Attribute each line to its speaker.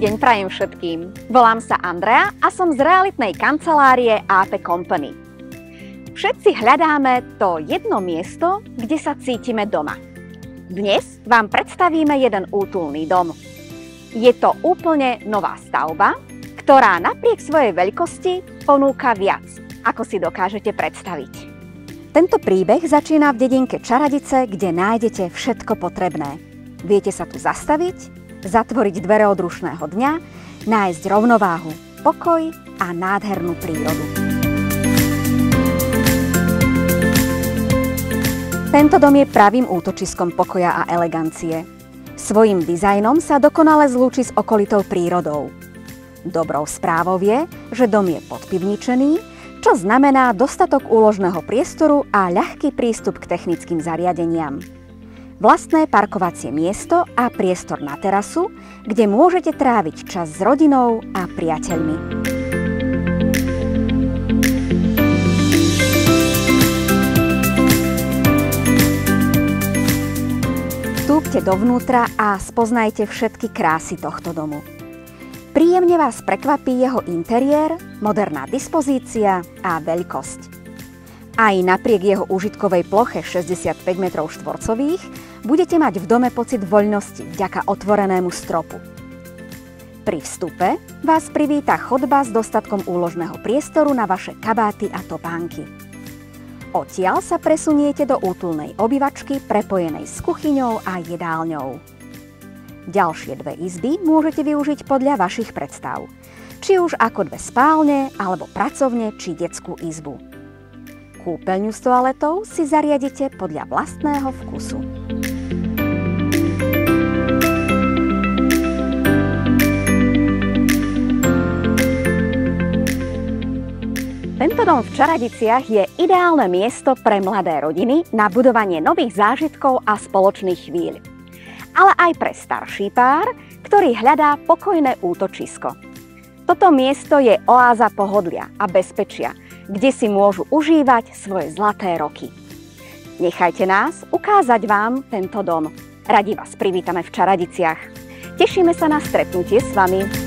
Speaker 1: deň prajem všetkým. Volám sa Andrea a som z realitnej kancelárie AP Company. Všetci hľadáme to jedno miesto, kde sa cítime doma. Dnes vám predstavíme jeden útulný dom. Je to úplne nová stavba, ktorá napriek svojej veľkosti ponúka viac, ako si dokážete predstaviť. Tento príbeh začína v dedinke Čaradice, kde nájdete všetko potrebné. Viete sa tu zastaviť, zatvoriť dvere od rušného dňa, nájsť rovnováhu, pokoj a nádhernú prírodu. Tento dom je pravým útočiskom pokoja a elegancie. Svojím dizajnom sa dokonale zlúči s okolitou prírodou. Dobrou správou je, že dom je podpivničený, čo znamená dostatok úložného priestoru a ľahký prístup k technickým zariadeniam. Vlastné parkovacie miesto a priestor na terasu, kde môžete tráviť čas s rodinou a priateľmi. Vstúpte dovnútra a spoznajte všetky krásy tohto domu. Príjemne vás prekvapí jeho interiér, moderná dispozícia a veľkosť. Aj napriek jeho užitkovej ploche 65 m2 budete mať v dome pocit voľnosti vďaka otvorenému stropu. Pri vstupe vás privíta chodba s dostatkom úložného priestoru na vaše kabáty a topánky. Odtiaľ sa presuniete do útulnej obývačky prepojenej s kuchyňou a jedálňou. Ďalšie dve izby môžete využiť podľa vašich predstav, či už ako dve spálne, alebo pracovne či detskú izbu. Kúpeľňu s toaletou si zariadite podľa vlastného vkusu. Tento dom v Čaradiciach je ideálne miesto pre mladé rodiny na budovanie nových zážitkov a spoločných chvíľ. Ale aj pre starší pár, ktorý hľadá pokojné útočisko. Toto miesto je oáza pohodlia a bezpečia, kde si môžu užívať svoje zlaté roky. Nechajte nás ukázať vám tento dom. Radi vás privítame v Čaradiciach. Tešíme sa na stretnutie s vami.